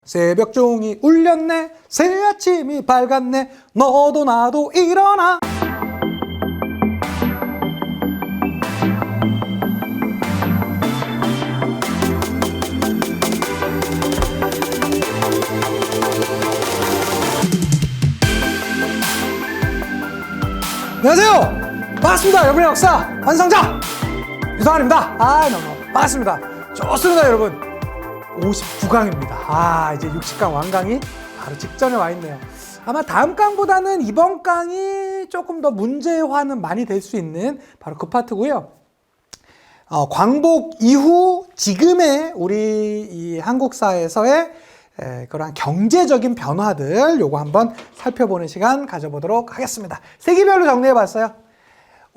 새벽 종이 울렸네. 새 아침이 밝았네. 너도 나도 일어나. 안녕하세요. 반갑습니다. 여러분의 역사 완성자 유성환입니다. 너무 반갑습니다. 좋습니다, 여러분. 59강입니다. 이제 60강 완강이 바로 직전에 와 있네요. 아마 다음 강보다는 이번 강이 조금 더 문제화는 많이 될 수 있는 바로 그 파트고요. 광복 이후 지금의 우리 이 한국사에서의 그러한 경제적인 변화들 요거 한번 살펴보는 시간 가져보도록 하겠습니다. 세기별로 정리해봤어요.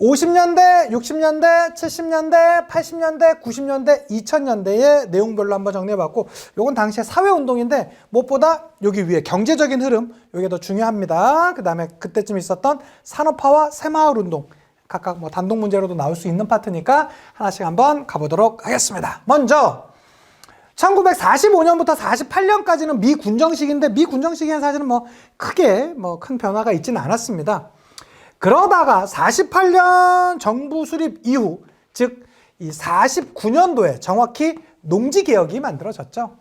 50년대, 60년대, 70년대, 80년대, 90년대, 2000년대의 내용별로 한번 정리해봤고, 요건 당시의 사회운동인데 무엇보다 여기 위에 경제적인 흐름 요게 더 중요합니다. 그 다음에 그때쯤 있었던 산업화와 새마을운동, 각각 뭐 단독 문제로도 나올 수 있는 파트니까 하나씩 한번 가보도록 하겠습니다. 먼저 1945년부터 48년까지는 미 군정식인데, 미 군정식에는 사실은 뭐 크게 큰 변화가 있지는 않았습니다. 그러다가 48년 정부 수립 이후, 즉 이 49년도에 정확히 농지개혁이 만들어졌죠.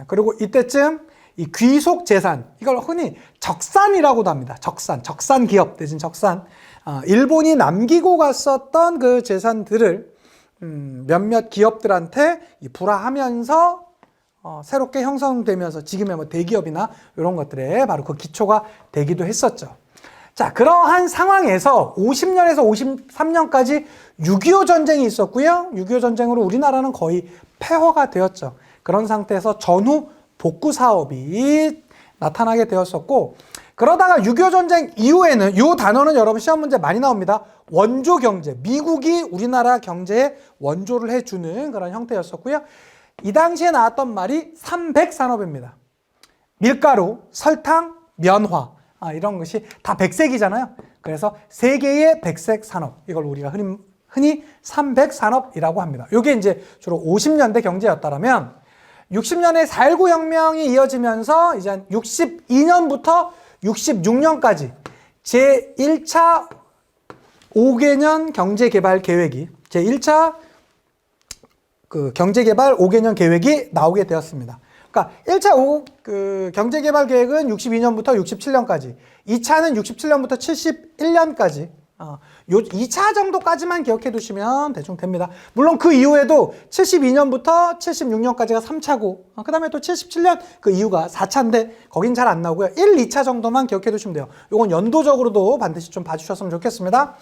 그리고 이때쯤 이 귀속 재산, 이걸 흔히 적산이라고도 합니다. 적산 기업 대신 적산. 일본이 남기고 갔었던 그 재산들을 몇몇 기업들한테 불화하면서 새롭게 형성되면서 지금의 뭐 대기업이나 이런 것들에 바로 그 기초가 되기도 했었죠. 자, 그러한 상황에서 50년에서 53년까지 6.25 전쟁이 있었고요. 6.25 전쟁으로 우리나라는 거의 폐허가 되었죠. 그런 상태에서 전후 복구 사업이 나타나게 되었었고, 그러다가 6.25 전쟁 이후에는, 이 단어는 여러분 시험 문제 많이 나옵니다. 원조 경제, 미국이 우리나라 경제에 원조를 해주는 그런 형태였었고요. 이 당시에 나왔던 말이 300산업입니다. 밀가루, 설탕, 면화, 이런 것이 다 백색이잖아요. 그래서 세계의 백색 산업, 이걸 우리가 흔히 300산업이라고 합니다. 이게 이제 주로 50년대 경제였다면 60년에 4.19 혁명이 이어지면서 이제 62년부터 66년까지 제1차 5개년 경제개발 계획이, 제1차 그 경제개발 5개년 계획이 나오게 되었습니다. 그러니까 1차 경제개발 계획은 62년부터 67년까지, 2차는 67년부터 71년까지, 요 2차 정도까지만 기억해 두시면 대충 됩니다. 물론 그 이후에도 72년부터 76년까지가 3차고, 그 다음에 또 77년 그 이후가 4차인데 거긴 잘 안 나오고요. 1, 2차 정도만 기억해 두시면 돼요. 요건 연도적으로도 반드시 좀 봐주셨으면 좋겠습니다.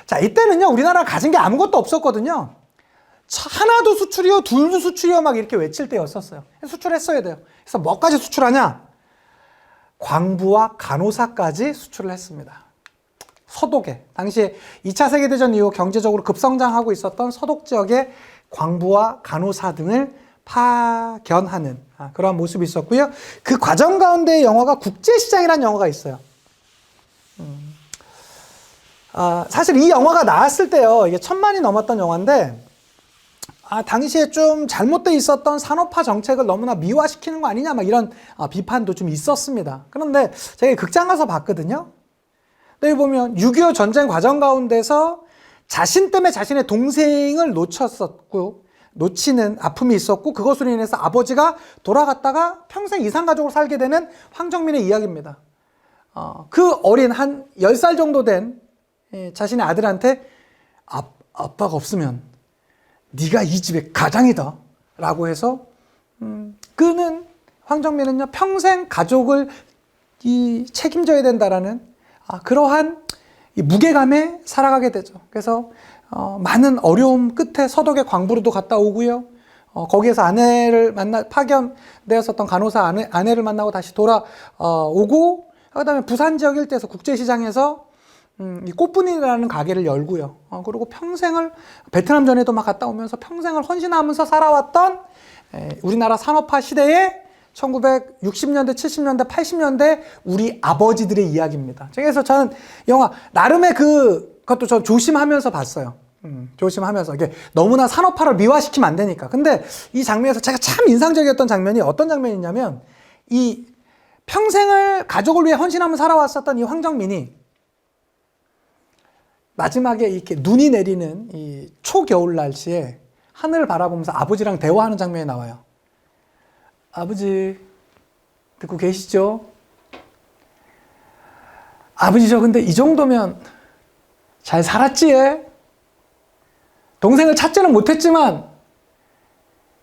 자, 이때는요, 우리나라가 가진 게 아무것도 없었거든요. 하나도 수출이요, 둘도 수출이요, 막 이렇게 외칠 때였었어요. 수출했어야 돼요. 그래서 뭐까지 수출하냐? 광부와 간호사까지 수출을 했습니다. 서독에, 당시에 2차 세계대전 이후 경제적으로 급성장하고 있었던 서독 지역의 광부와 간호사 등을 파견하는 그러한 모습이 있었고요. 그 과정 가운데 영화가 국제시장이라는 영화가 있어요. 사실 이 영화가 나왔을 때요, 이게 1000만이 넘었던 영화인데, 당시에 좀 잘못되어 있었던 산업화 정책을 너무나 미화시키는 거 아니냐, 막 이런 비판도 좀 있었습니다. 그런데 제가 극장 가서 봤거든요. 근데 보면 6.25 전쟁 과정 가운데서 자신 때문에 자신의 동생을 놓치는 아픔이 있었고, 그것으로 인해서 아버지가 돌아갔다가 평생 이산가족으로 살게 되는 황정민의 이야기입니다. 그 어린 한 10살 정도 된 자신의 아들한테 아빠가 없으면 네가 이 집의 가장이다 라고 해서 그는, 황정민은요, 평생 가족을 책임져야 된다라는 그러한 이 무게감에 살아가게 되죠. 그래서 많은 어려움 끝에 서독의 광부로도 갔다 오고요. 거기에서 아내를 파견되었었던 간호사 아내를 만나고 다시 돌아오고, 그 다음에 부산 지역 일대에서 국제시장에서 이 꽃분이라는 가게를 열고요. 그리고 평생을 베트남전에도 막 갔다 오면서 평생을 헌신하면서 살아왔던 우리나라 산업화 시대에 1960년대, 70년대, 80년대 우리 아버지들의 이야기입니다. 그래서 저는 영화 나름의 그것도 저 조심하면서 봤어요. 조심하면서 이게 너무나 산업화를 미화시키면 안 되니까. 근데 이 장면에서 제가 참 인상적이었던 장면이 어떤 장면이냐면 이 평생을 가족을 위해 헌신하며 살아왔었던 이 황정민이 마지막에 이렇게 눈이 내리는 이 초겨울 날씨에 하늘을 바라보면서 아버지랑 대화하는 장면이 나와요. 아버지 듣고 계시죠? 아버지 저 근데 이 정도면 잘 살았지? 동생을 찾지는 못했지만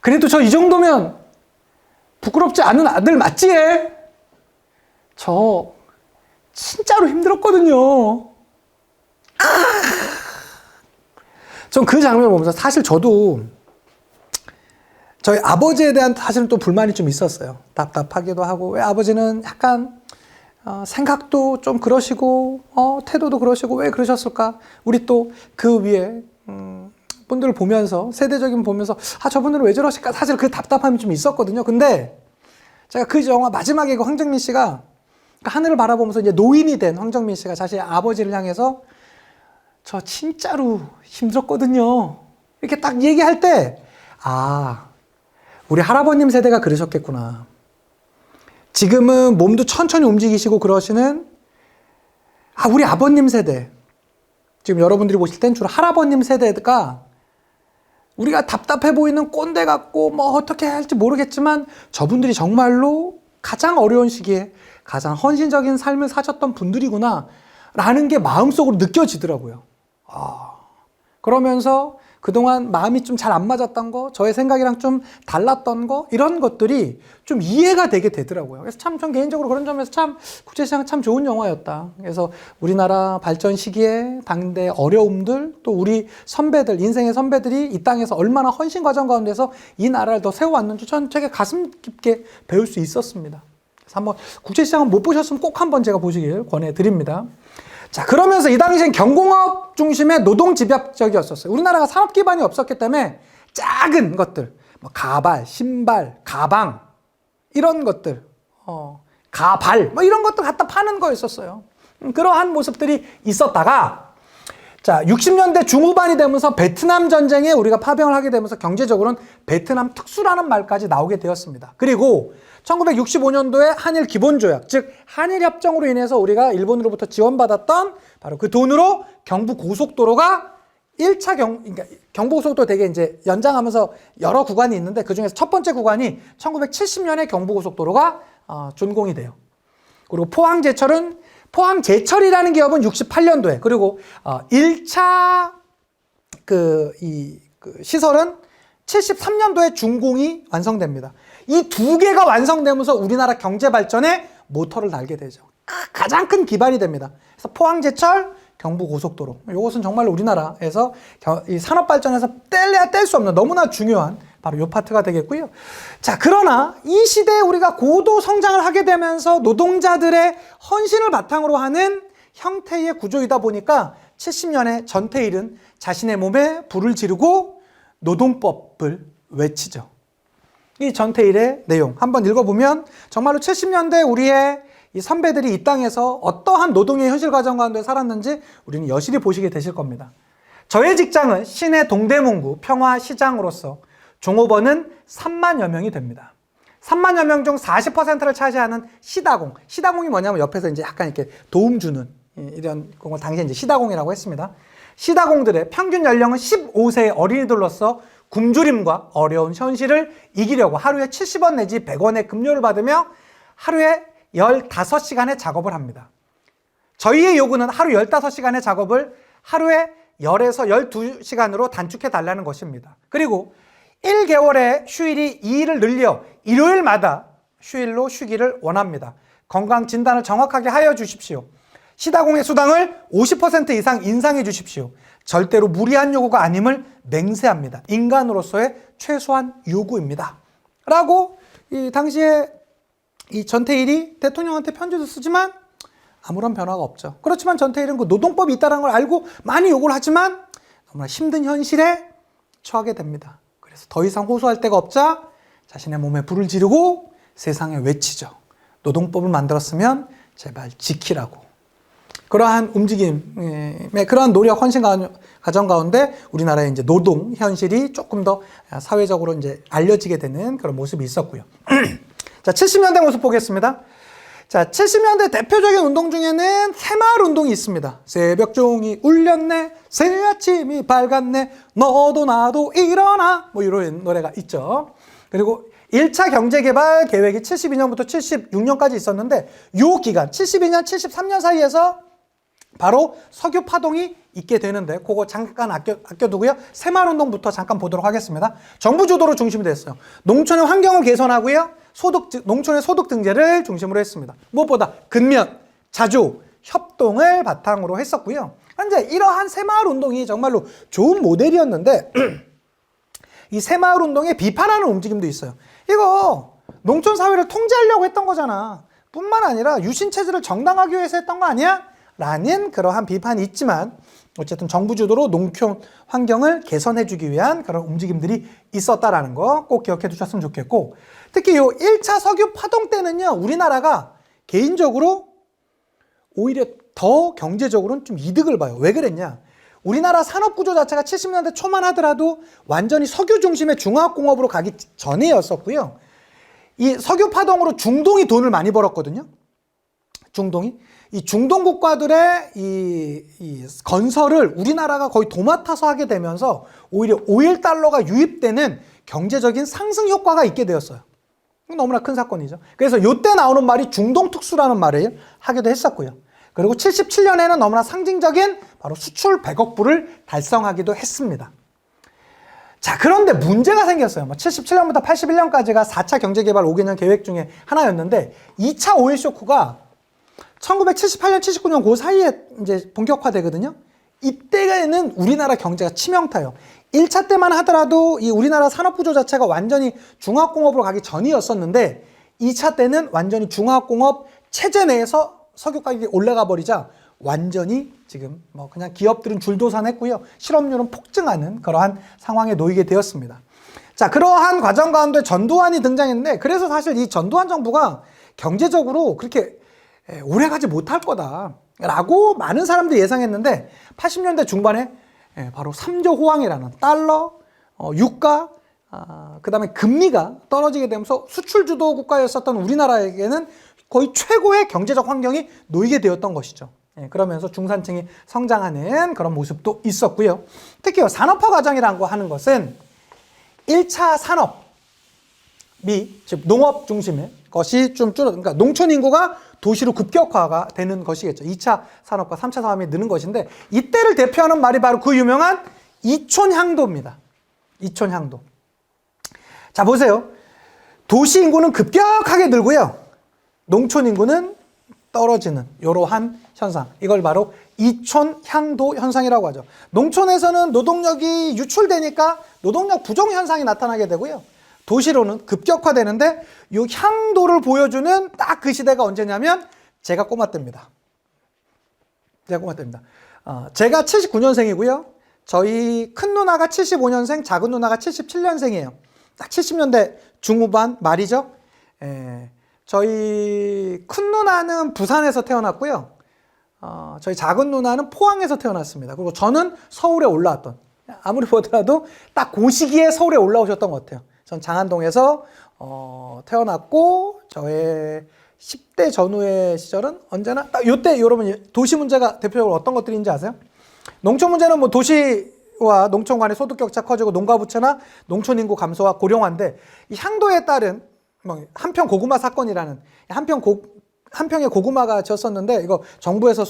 그래도 저 이 정도면 부끄럽지 않은 아들 맞지? 저 진짜로 힘들었거든요. 전 그 장면을 보면서 사실 저도 저희 아버지에 대한 사실은 또 불만이 좀 있었어요. 답답하기도 하고 왜 아버지는 약간 생각도 좀 그러시고 태도도 그러시고 왜 그러셨을까? 우리 또 그 위에 분들을 보면서 세대적인 보면서 저분들은 왜 저러실까? 사실 그 답답함이 좀 있었거든요. 근데 제가 그 영화 마지막에 그 황정민 씨가 하늘을 바라보면서 이제 노인이 된 황정민 씨가 자신의 아버지를 향해서 저 진짜로 힘들었거든요. 이렇게 딱 얘기할 때 우리 할아버님 세대가 그러셨겠구나. 지금은 몸도 천천히 움직이시고 그러시는 우리 아버님 세대, 지금 여러분들이 보실 땐 주로 할아버님 세대가 우리가 답답해 보이는 꼰대 같고 뭐 어떻게 할지 모르겠지만 저분들이 정말로 가장 어려운 시기에 가장 헌신적인 삶을 사셨던 분들이구나 라는 게 마음속으로 느껴지더라고요. 그러면서 그동안 마음이 좀 잘 안 맞았던 거, 저의 생각이랑 좀 달랐던 거, 이런 것들이 좀 이해가 되게 되더라고요. 그래서 참 전 개인적으로 그런 점에서 참 국제시장 참 좋은 영화였다. 그래서 우리나라 발전 시기에 당대 어려움들, 또 우리 선배들, 인생의 선배들이 이 땅에서 얼마나 헌신 과정 가운데서 이 나라를 더 세워왔는지 전 되게 가슴 깊게 배울 수 있었습니다. 그래서 한번 국제시장은 못 보셨으면 꼭 한번 제가 보시길 권해드립니다. 자, 그러면서 이 당시엔 경공업 중심의 노동 집약적이었었어요. 우리나라가 산업 기반이 없었기 때문에 작은 것들, 뭐 가발, 신발, 가방 이런 것들, 가발 뭐 이런 것들 갖다 파는 거였었어요. 그러한 모습들이 있었다가 자, 60년대 중후반이 되면서 베트남 전쟁에 우리가 파병을 하게 되면서 경제적으로는 베트남 특수라는 말까지 나오게 되었습니다. 그리고 1965년도에 한일 기본조약, 즉 한일협정으로 인해서 우리가 일본으로부터 지원받았던 바로 그 돈으로 경부고속도로가 1차 그러니까 경부고속도로 되게 이제 연장하면서 여러 구간이 있는데 그중에서 첫 번째 구간이 1970년에 경부고속도로가 준공이 돼요. 그리고 포항제철이라는 기업은 68년도에, 그리고 1차 시설은 73년도에 준공이 완성됩니다. 이 두 개가 완성되면서 우리나라 경제 발전에 모터를 달게 되죠. 가장 큰 기반이 됩니다. 그래서 포항제철, 경부고속도로. 이것은 정말 우리나라에서 이 산업 발전에서 뗄래야 뗄 수 없는 너무나 중요한 바로 이 파트가 되겠고요. 자, 그러나 이 시대에 우리가 고도 성장을 하게 되면서 노동자들의 헌신을 바탕으로 하는 형태의 구조이다 보니까 70년에 전태일은 자신의 몸에 불을 지르고 노동법을 외치죠. 이 전태일의 내용 한번 읽어보면 정말로 70년대 우리의 이 선배들이 이 땅에서 어떠한 노동의 현실 과정 가운데 살았는지 우리는 여실히 보시게 되실 겁니다. 저의 직장은 시내 동대문구 평화시장으로서 종업원은 3만여 명이 됩니다. 3만여 명 중 40%를 차지하는 시다공. 시다공이 뭐냐면 옆에서 이제 약간 이렇게 도움 주는 이런 걸 당시에 이제 시다공이라고 했습니다. 시다공들의 평균 연령은 15세의 어린이들로서 굶주림과 어려운 현실을 이기려고 하루에 70원 내지 100원의 급료를 받으며 하루에 15시간의 작업을 합니다. 저희의 요구는 하루 15시간의 작업을 하루에 10에서 12시간으로 단축해 달라는 것입니다. 그리고 1개월의 휴일이 2일을 늘려 일요일마다 휴일로 쉬기를 원합니다. 건강 진단을 정확하게 하여 주십시오. 시다공의 수당을 50% 이상 인상해 주십시오. 절대로 무리한 요구가 아님을 맹세합니다. 인간으로서의 최소한 요구입니다. 라고 이 당시에 이 전태일이 대통령한테 편지도 쓰지만 아무런 변화가 없죠. 그렇지만 전태일은 그 노동법이 있다는 걸 알고 많이 요구를 하지만 정말 힘든 현실에 처하게 됩니다. 그래서 더 이상 호소할 데가 없자 자신의 몸에 불을 지르고 세상에 외치죠. 노동법을 만들었으면 제발 지키라고. 그러한 움직임의 그러한 노력, 헌신 과정 가운데 우리나라의 이제 노동 현실이 조금 더 사회적으로 이제 알려지게 되는 그런 모습이 있었고요. 자, 70년대 모습 보겠습니다. 자, 70년대 대표적인 운동 중에는 새마을 운동이 있습니다. 새벽종이 울렸네, 새 아침이 밝았네, 너도 나도 일어나, 뭐 이런 노래가 있죠. 그리고 1차 경제개발 계획이 72년부터 76년까지 있었는데 이 기간 72년, 73년 사이에서 바로 석유 파동이 있게 되는데 그거 잠깐 아껴두고요. 새마을운동부터 잠깐 보도록 하겠습니다. 정부 주도로 중심이 됐어요. 농촌의 환경을 개선하고요. 농촌의 소득 증대를 중심으로 했습니다. 무엇보다 근면, 자주, 협동을 바탕으로 했었고요. 현재 이러한 새마을운동이 정말로 좋은 모델이었는데 이 새마을운동에 비판하는 움직임도 있어요. 이거 농촌 사회를 통제하려고 했던 거잖아. 뿐만 아니라 유신체제를 정당화하기 위해서 했던 거 아니야? 라는 그러한 비판이 있지만 어쨌든 정부 주도로 농촌 환경을 개선해주기 위한 그런 움직임들이 있었다라는 거 꼭 기억해 두셨으면 좋겠고, 특히 이 1차 석유 파동 때는요, 우리나라가 개인적으로 오히려 더 경제적으로는 좀 이득을 봐요. 왜 그랬냐? 우리나라 산업구조 자체가 70년대 초만 하더라도 완전히 석유 중심의 중화학공업으로 가기 전이었었고요. 이 석유 파동으로 중동이 돈을 많이 벌었거든요. 중동이. 이 중동 국가들의 이 건설을 우리나라가 거의 도맡아서 하게 되면서 오히려 오일 달러가 유입되는 경제적인 상승 효과가 있게 되었어요. 너무나 큰 사건이죠. 그래서 이때 나오는 말이 중동 특수라는 말을 하기도 했었고요. 그리고 77년에는 너무나 상징적인 바로 수출 100억 불을 달성하기도 했습니다. 자, 그런데 문제가 생겼어요. 77년부터 81년까지가 4차 경제개발 5개년 계획 중에 하나였는데 2차 오일 쇼크가 1978년, 79년 그 사이에 이제 본격화되거든요. 이때에는 우리나라 경제가 치명타요. 1차 때만 하더라도 이 우리나라 산업구조 자체가 완전히 중화학공업으로 가기 전이었었는데 2차 때는 완전히 중화학공업 체제 내에서 석유 가격이 올라가 버리자 완전히 지금 뭐 그냥 기업들은 줄도산했고요. 실업률은 폭증하는 그러한 상황에 놓이게 되었습니다. 자, 그러한 과정 가운데 전두환이 등장했는데 그래서 사실 이 전두환 정부가 경제적으로 그렇게 오래가지 못할 거다라고 많은 사람들이 예상했는데 80년대 중반에 바로 3조 호황이라는 달러, 유가, 그 다음에 금리가 떨어지게 되면서 수출 주도 국가였었던 우리나라에게는 거의 최고의 경제적 환경이 놓이게 되었던 것이죠. 그러면서 중산층이 성장하는 그런 모습도 있었고요. 특히 산업화 과정이라고 하는 것은 1차 산업이 즉 농업 중심의 것이 좀 그러니까 농촌 인구가 도시로 급격화가 되는 것이겠죠. 2차 산업과 3차 산업이 느는 것인데 이때를 대표하는 말이 바로 그 유명한 이촌향도입니다. 이촌향도. 자, 보세요. 도시 인구는 급격하게 늘고요. 농촌 인구는 떨어지는 이러한 현상. 이걸 바로 이촌향도 현상이라고 하죠. 농촌에서는 노동력이 유출되니까 노동력 부족 현상이 나타나게 되고요. 도시로는 급격화되는데 이 향도를 보여주는 딱 그 시대가 언제냐면 제가 꼬마 때입니다. 제가 꼬마 때입니다. 제가 79년생이고요. 저희 큰 누나가 75년생, 작은 누나가 77년생이에요. 딱 70년대 중후반 말이죠. 저희 큰 누나는 부산에서 태어났고요. 저희 작은 누나는 포항에서 태어났습니다. 그리고 저는 서울에 올라왔던, 아무리 보더라도 딱 그 시기에 서울에 올라오셨던 것 같아요. 전 장안동에서 태어났고 저의 10대 전후의 시절은 언제나 딱 이때 여러분 도시 문제가 대표적으로 어떤 것들인지 아세요? 농촌 문제는 뭐 도시와 농촌 간의 소득 격차 커지고 농가 부채나 농촌 인구 감소와 고령화인데 이 향도에 따른 뭐 한평 고구마 사건이라는 한 평에 고구마가 졌었는데 이거 정부에서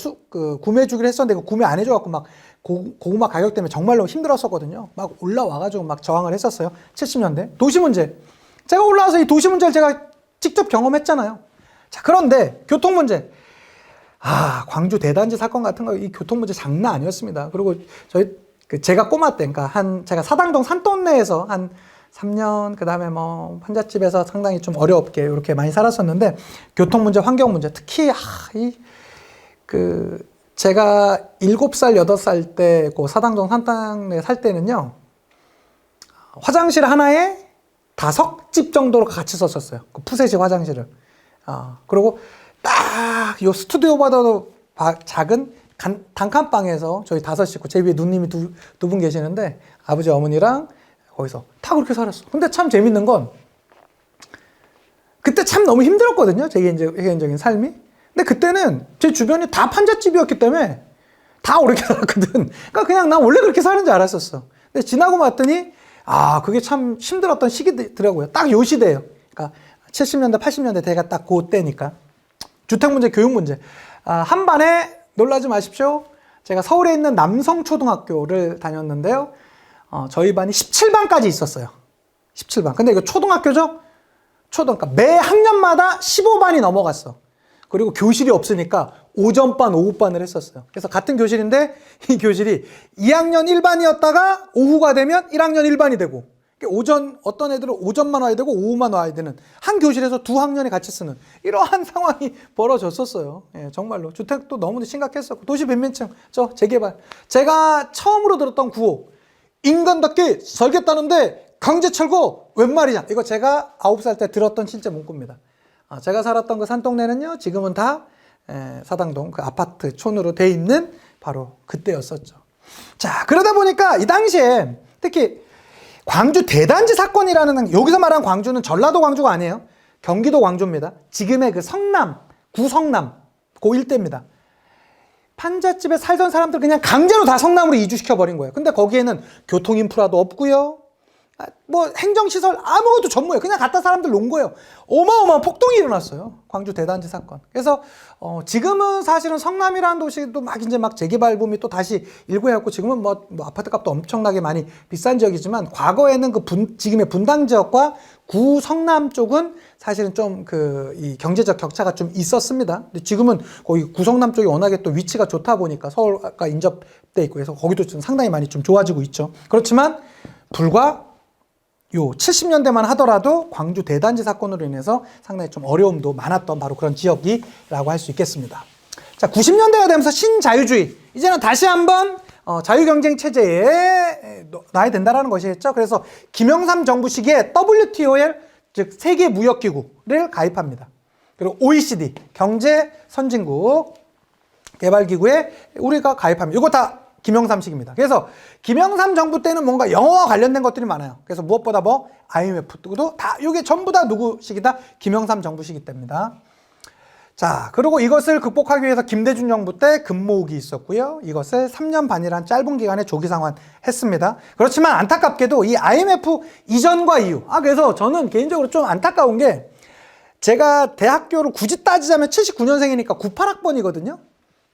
구매해 주기로 했었는데 이거 구매 안 해줘갖고 막 고구마 가격 때문에 정말로 힘들었었거든요. 막 올라와가지고 막 저항을 했었어요. 70년대. 도시 문제. 제가 올라와서 이 도시 문제를 제가 직접 경험했잖아요. 자, 그런데 교통 문제. 광주 대단지 사건 같은 거 이 교통 문제 장난 아니었습니다. 그리고 제가 꼬마 때, 그러니까 제가 사당동 산동네에서 한 3년, 그 다음에 뭐, 환자집에서 상당히 좀 어렵게 이렇게 많이 살았었는데, 교통 문제, 환경 문제, 특히, 제가 7살, 8살 때, 그 사당동 산땅에 살 때는요, 화장실 하나에 5집 정도로 같이 썼었어요. 그 푸세식 화장실을. 그리고 딱, 요 스튜디오보다도 작은 단칸방에서 저희 5식구, 제 위에 누님이 두 분 계시는데 아버지 어머니랑 거기서 다 그렇게 살았어. 근데 참 재밌는 건 그때 참 너무 힘들었거든요. 제 개인적인 삶이. 근데 그때는 제 주변이 다 판잣집이었기 때문에 다 오르게 살았거든. 그러니까 그냥 난 원래 그렇게 사는 줄 알았었어. 근데 지나고 봤더니 그게 참 힘들었던 시기더라고요. 딱 요 시대예요. 그러니까 70년대, 80년대 대가 딱 그때니까. 주택 문제, 교육 문제. 한반에 놀라지 마십시오. 제가 서울에 있는 남성초등학교를 다녔는데요. 저희 반이 17반까지 있었어요. 17반. 근데 이거 초등학교죠? 그러니까 매 학년마다 15반이 넘어갔어. 그리고 교실이 없으니까 오전반, 오후반을 했었어요. 그래서 같은 교실인데 이 교실이 2학년 1반이었다가 오후가 되면 1학년 1반이 되고 어떤 애들은 오전만 와야 되고 오후만 와야 되는 한 교실에서 두 학년이 같이 쓰는 이러한 상황이 벌어졌었어요. 예, 정말로. 주택도 너무 심각했었고 도시 빈민층, 재개발. 제가 처음으로 들었던 구호. 인간답게 살겠다는데 강제 철거 웬 말이냐. 이거 제가 9살 때 들었던 진짜 문구입니다. 제가 살았던 그 산동네는요, 지금은 다 사당동 그 아파트 촌으로 돼 있는 바로 그때였었죠. 자, 그러다 보니까 이 당시에 특히 광주 대단지 사건이라는, 여기서 말하는 광주는 전라도 광주가 아니에요. 경기도 광주입니다. 지금의 그 성남, 구성남, 그 일대입니다. 판잣집에 살던 사람들 그냥 강제로 다 성남으로 이주시켜버린 거예요. 근데 거기에는 교통 인프라도 없고요. 뭐 행정시설 아무것도 전무해요. 그냥 갖다 사람들 놓은 거예요. 어마어마한 폭동이 일어났어요. 광주 대단지 사건. 그래서 지금은 사실은 성남이라는 도시도 막 재개발 붐이 또 다시 일고해갖고 지금은 뭐 아파트 값도 엄청나게 많이 비싼 지역이지만 과거에는 지금의 분당 지역과 구성남 쪽은 사실은 좀 이 경제적 격차가 좀 있었습니다. 근데 지금은 거기 구성남 쪽이 워낙에 또 위치가 좋다 보니까 서울과 인접돼 있고 해서 거기도 좀 상당히 많이 좀 좋아지고 있죠. 그렇지만 불과 70년대만 하더라도 광주 대단지 사건으로 인해서 상당히 좀 어려움도 많았던 바로 그런 지역이라고 할 수 있겠습니다. 자, 90년대가 되면서 신자유주의. 이제는 다시 한번 자유경쟁 체제에 놔야 된다는 것이겠죠. 그래서 김영삼 정부 시기에 WTOL, 즉 세계무역기구를 가입합니다. 그리고 OECD, 경제선진국 개발기구에 우리가 가입합니다. 이거 다 김영삼식입니다. 그래서 김영삼 정부 때는 뭔가 영어와 관련된 것들이 많아요. 그래서 무엇보다 IMF도 다 이게 전부 다 누구 시기다? 김영삼 정부 시기 때입니다. 자, 그리고 이것을 극복하기 위해서 김대중 정부 때 금모으기 있었고요. 이것을 3년 반이란 짧은 기간에 조기 상환했습니다. 그렇지만 안타깝게도 이 IMF 이전과 이후, 그래서 저는 개인적으로 좀 안타까운 게 제가 대학교를 굳이 따지자면 79년생이니까 98학번이거든요.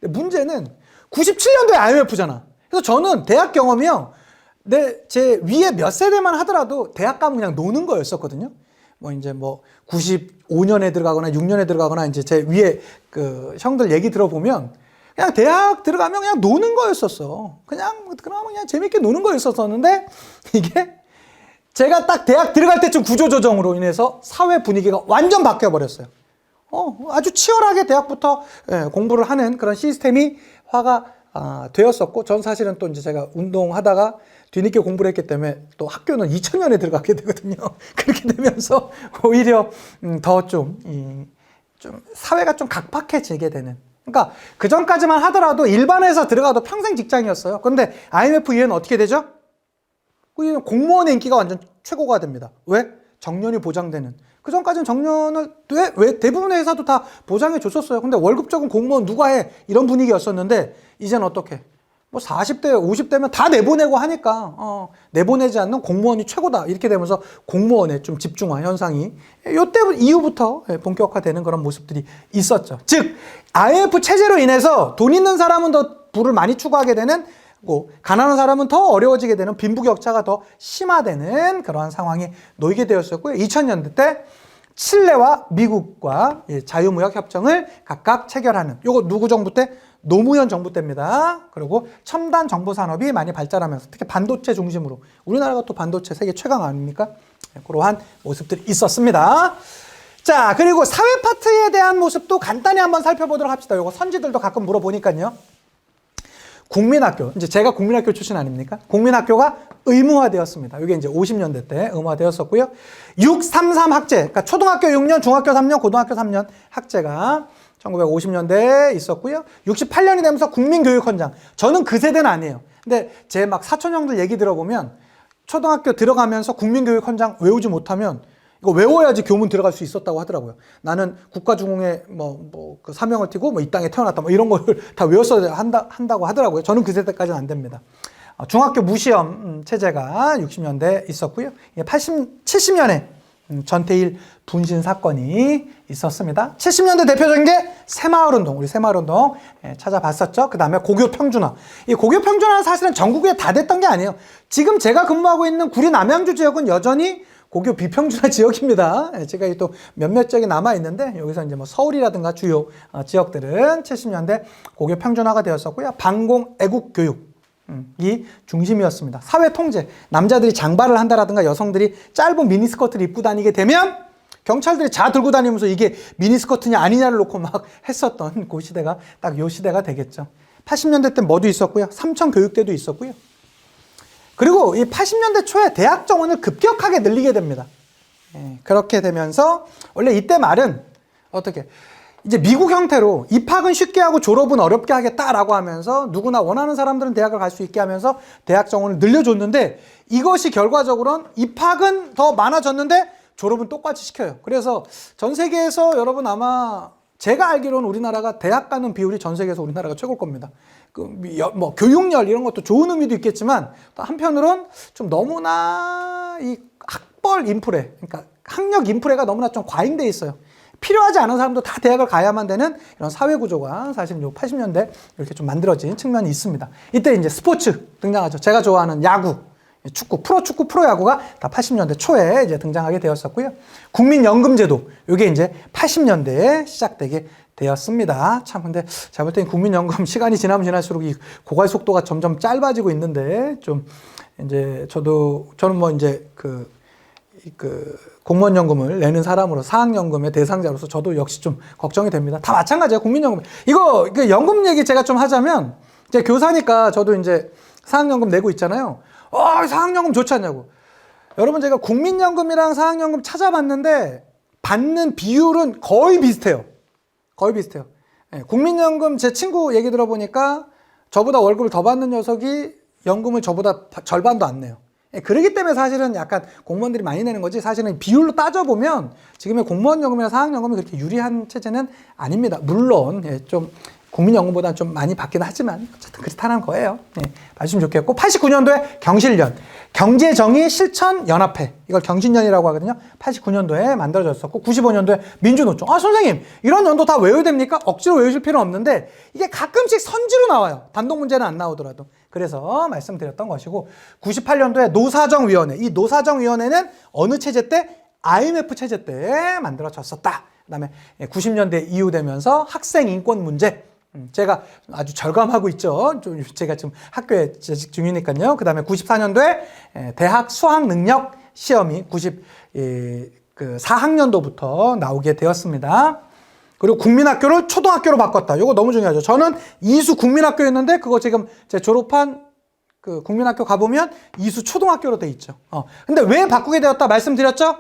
문제는 97년도에 IMF잖아. 그래서 저는 대학 경험이요. 제 위에 몇 세대만 하더라도 대학 가면 그냥 노는 거였었거든요. 95년에 들어가거나 6년에 들어가거나 이제 제 위에 그 형들 얘기 들어보면 그냥 대학 들어가면 그냥 노는 거였었어. 그냥 재밌게 노는 거였었는데 이게 제가 딱 대학 들어갈 때쯤 구조조정으로 인해서 사회 분위기가 완전 바뀌어 버렸어요. 아주 치열하게 대학부터 공부를 하는 그런 시스템이 화가 되었었고, 전 사실은 또 이제 제가 운동하다가 뒤늦게 공부를 했기 때문에 또 학교는 2000년에 들어가게 되거든요. 그렇게 되면서 오히려 더 좀 사회가 좀 각박해지게 되는. 그러니까 그 전까지만 하더라도 일반 회사 들어가도 평생 직장이었어요. 그런데 IMF 이후에는 어떻게 되죠? 공무원의 인기가 완전 최고가 됩니다. 왜? 정년이 보장되는. 그 전까지는 정년을 왜 대부분의 회사도 다 보장해 줬었어요. 근데 월급 적은 공무원 누가 해? 이런 분위기였었는데 이제는 어떻게? 40대, 50대면 다 내보내고 하니까 내보내지 않는 공무원이 최고다. 이렇게 되면서 공무원에 좀 집중화 현상이 이때 이후부터 본격화되는 그런 모습들이 있었죠. 즉 IMF 체제로 인해서 돈 있는 사람은 더 부를 많이 추구하게 되는, 가난한 사람은 더 어려워지게 되는 빈부격차가 더 심화되는 그러한 상황이 놓이게 되었었고요. 2000년대 때 칠레와 미국과 자유무역 협정을 각각 체결하는, 요거 누구 정부 때? 노무현 정부 때입니다. 그리고 첨단 정보 산업이 많이 발달하면서 특히 반도체 중심으로, 우리나라가 또 반도체 세계 최강 아닙니까? 그러한 모습들이 있었습니다. 자, 그리고 사회 파트에 대한 모습도 간단히 한번 살펴보도록 합시다. 요거 선지들도 가끔 물어보니까요. 국민학교, 이제 제가 국민학교 출신 아닙니까? 국민학교가 의무화되었습니다. 이게 이제 50년대 때 의무화되었었고요. 633 학제, 그러니까 초등학교 6년, 중학교 3년, 고등학교 3년 학제가 1950년대에 있었고요. 68년이 되면서 국민교육헌장. 저는 그 세대는 아니에요. 근데 제 막 사촌 형들 얘기 들어보면 초등학교 들어가면서 국민교육헌장 외우지 못하면 이거 외워야지 교문 들어갈 수 있었다고 하더라고요. 나는 국가중흥에 그 사명을 띠고 이 땅에 태어났다 이런 거를 다 외웠어야 한다고 하더라고요. 저는 그 세대까지는 안 됩니다. 중학교 무시험 체제가 60년대에 있었고요. 70년에 전태일 분신 사건이 있었습니다. 70년대 대표적인 게 새마을운동, 우리 새마을운동 찾아봤었죠. 그 다음에 고교 평준화. 이 고교 평준화는 사실은 전국에 다 됐던 게 아니에요. 지금 제가 근무하고 있는 구리 남양주 지역은 여전히 고교 비평준화 지역입니다. 제가 또 몇몇 지역이 남아있는데 여기서 이제 서울이라든가 주요 지역들은 70년대 고교 평준화가 되었었고요. 반공 애국교육. 이 중심이었습니다. 사회 통제, 남자들이 장발을 한다라든가 여성들이 짧은 미니스커트를 입고 다니게 되면 경찰들이 자 들고 다니면서 이게 미니스커트냐 아니냐를 놓고 막 했었던 그 시대가 딱 요 시대가 되겠죠. 80년대 때 뭐도 있었고요. 삼청교육대도 있었고요. 그리고 이 80년대 초에 대학 정원을 급격하게 늘리게 됩니다. 그렇게 되면서 원래 이때 말은 어떻게 이제 미국 형태로 입학은 쉽게 하고 졸업은 어렵게 하겠다라고 하면서 누구나 원하는 사람들은 대학을 갈 수 있게 하면서 대학 정원을 늘려줬는데 이것이 결과적으로는 입학은 더 많아졌는데 졸업은 똑같이 시켜요. 그래서 전 세계에서 여러분 아마 제가 알기로는 우리나라가 대학 가는 비율이 전 세계에서 우리나라가 최고일 겁니다. 교육열 이런 것도 좋은 의미도 있겠지만 또 한편으론 좀 너무나 이 학벌 인프레, 그러니까 학력 인프레가 너무나 좀 과잉돼 있어요. 필요하지 않은 사람도 다 대학을 가야만 되는 이런 사회 구조가 사실 요 80년대 이렇게 좀 만들어진 측면이 있습니다. 이때 이제 스포츠 등장하죠. 제가 좋아하는 야구, 축구, 프로축구, 프로야구가 다 80년대 초에 이제 등장하게 되었었고요. 국민연금제도, 요게 이제 80년대에 시작되게 되었습니다. 참, 근데 제가 볼 땐 국민연금 시간이 지나면 지날수록 이 고갈 속도가 점점 짧아지고 있는데, 좀, 이제 저는 이제 공무원연금을 내는 사람으로 사학연금의 대상자로서 저도 역시 좀 걱정이 됩니다. 다 마찬가지예요, 국민연금. 이거, 연금 얘기 제가 좀 하자면, 이제 교사니까 저도 이제 사학연금 내고 있잖아요. 사학연금 좋지 않냐고. 여러분, 제가 국민연금이랑 사학연금 찾아봤는데, 받는 비율은 거의 비슷해요. 거의 비슷해요. 국민연금 제 친구 얘기 들어보니까 저보다 월급을 더 받는 녀석이 연금을 저보다 절반도 안 내요. 그러기 때문에 사실은 약간 공무원들이 많이 내는 거지 사실은 비율로 따져보면 지금의 공무원연금이나 사학연금이 그렇게 유리한 체제는 아닙니다. 물론 좀 국민연금보다는 좀 많이 받긴 하지만 어쨌든 그렇다는 거예요. 봐주시면 좋겠고 89년도에 경실련, 경제정의 실천연합회, 이걸 경신련이라고 하거든요. 89년도에 만들어졌었고 95년도에 민주노총. 선생님 이런 연도 다 외워야 됩니까? 억지로 외우실 필요는 없는데 이게 가끔씩 선지로 나와요. 단독 문제는 안 나오더라도. 그래서 말씀드렸던 것이고 98년도에 노사정위원회, 이 노사정위원회는 어느 체제 때? IMF 체제 때 만들어졌었다. 그 다음에 90년대 이후 되면서 학생 인권 문제, 제가 아주 절감하고 있죠. 제가 지금 학교에 재직 중이니까요. 그 다음에 94년도에 대학 수학 능력 시험이 94학년도부터 나오게 되었습니다. 그리고 국민학교를 초등학교로 바꿨다. 이거 너무 중요하죠. 저는 이수 국민학교였는데 그거 지금 제 졸업한 그 국민학교 가보면 이수 초등학교로 돼 있죠. 근데 왜 바꾸게 되었다 말씀드렸죠?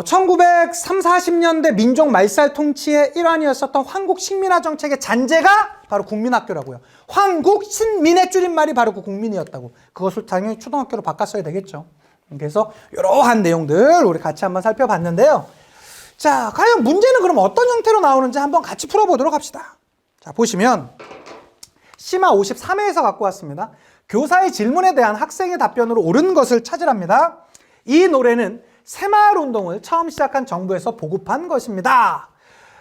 1930, 40년대 민족 말살 통치의 일환이었었던 황국 식민화 정책의 잔재가 바로 국민학교라고요. 황국 신민의 줄임말이 바로 그 국민이었다고. 그것을 당연히 초등학교로 바꿨어야 되겠죠. 그래서 이러한 내용들 우리 같이 한번 살펴봤는데요. 자, 과연 문제는 그럼 어떤 형태로 나오는지 한번 같이 풀어보도록 합시다. 자, 보시면 심화 53회에서 갖고 왔습니다. 교사의 질문에 대한 학생의 답변으로 옳은 것을 찾으랍니다. 이 노래는 새마을운동을 처음 시작한 정부에서 보급한 것입니다.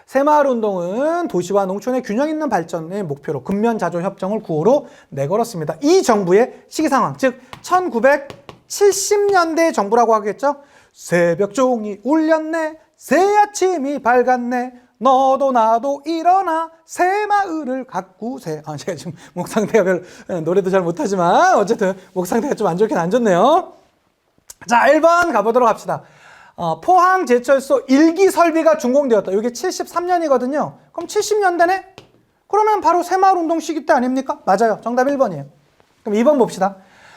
새마을운동은 도시와 농촌의 균형 있는 발전의 목표로 근면자조협정을 구호로 내걸었습니다. 이 정부의 시기상황, 즉 1970년대 정부라고 하겠죠. 새벽종이 울렸네, 새 아침이 밝았네, 너도 나도 일어나 새마을을 가꾸세. 제가 지금 목 상태가 별로 노래도 잘 못하지만 어쨌든 목 상태가 좀 안 좋긴 안 좋네요. 자, 1번 가보도록 합시다. 포항제철소 1기 설비가 준공되었다. 이게 73년이거든요. 그럼 70년대네? 그러면 바로 새마을운동 시기 때 아닙니까? 맞아요. 정답 1번이에요. 그럼 2번 봅시다.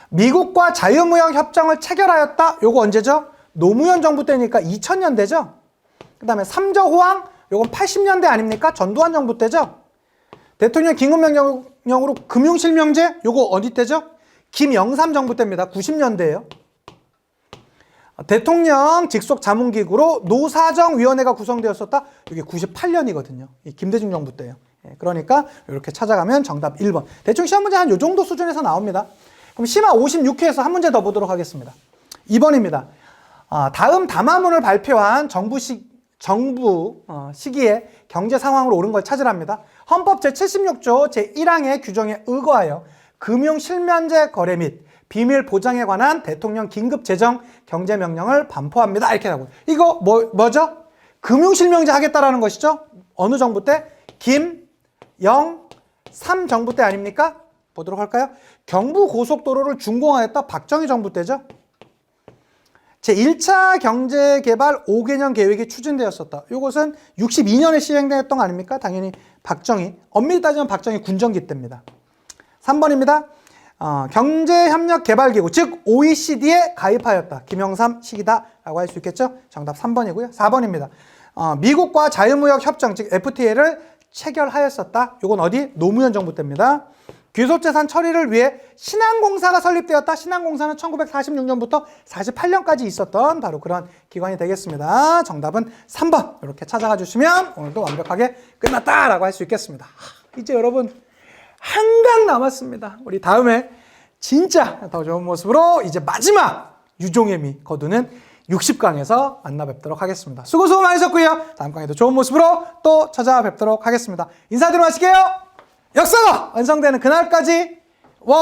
미국과 자유무역 협정을 체결하였다. 요거 언제죠? 노무현 정부 때니까 2000년대죠. 그 다음에 삼저호황 요건 80년대 아닙니까? 전두환 정부 때죠. 대통령 긴급명령으로 금융실명제 요거 어디 때죠? 김영삼 정부 때입니다. 90년대예요. 대통령 직속 자문기구로 노사정위원회가 구성되었었다. 이게 98년이거든요. 이 김대중 정부 때예요. 그러니까 이렇게 찾아가면 정답 1번. 대충 시험 문제 한 요 정도 수준에서 나옵니다. 그럼 심화 56회에서 한 문제 더 보도록 하겠습니다. 2번입니다. 다음 담화문을 발표한 정부 시기에 경제 상황으로 옳은 걸 찾으랍니다. 헌법 제76조 제1항의 규정에 의거하여 금융실명제 거래 및 비밀 보장에 관한 대통령 긴급 재정 경제 명령을 반포합니다. 이렇게 하고 이거 뭐죠? 금융실명제 하겠다라는 것이죠. 어느 정부 때? 김영삼 정부 때 아닙니까? 보도록 할까요? 경부고속도로를 준공하였다. 박정희 정부 때죠. 제1차 경제개발 5개년 계획이 추진되었었다. 이것은 62년에 시행됐던 거 아닙니까? 당연히 박정희, 엄밀히 따지면 박정희 군정기 때입니다. 3번입니다. 경제협력개발기구, 즉 OECD에 가입하였다. 김영삼 시기다라고 할 수 있겠죠? 정답 3번이고요. 4번입니다. 미국과 자유무역 협정, 즉 FTA를 체결하였었다. 이건 어디? 노무현 정부 때입니다. 귀속재산 처리를 위해 신한공사가 설립되었다. 신한공사는 1946년부터 48년까지 있었던 바로 그런 기관이 되겠습니다. 정답은 3번. 이렇게 찾아가 주시면 오늘도 완벽하게 끝났다라고 할 수 있겠습니다. 이제 여러분 한강 남았습니다. 우리 다음에 진짜 더 좋은 모습으로 이제 마지막 유종의 미 거두는 60강에서 만나 뵙도록 하겠습니다. 수고 많으셨고요. 다음 강에도 좋은 모습으로 또 찾아뵙도록 하겠습니다. 인사드리고 마실게요. 역사가 완성되는 그날까지 원!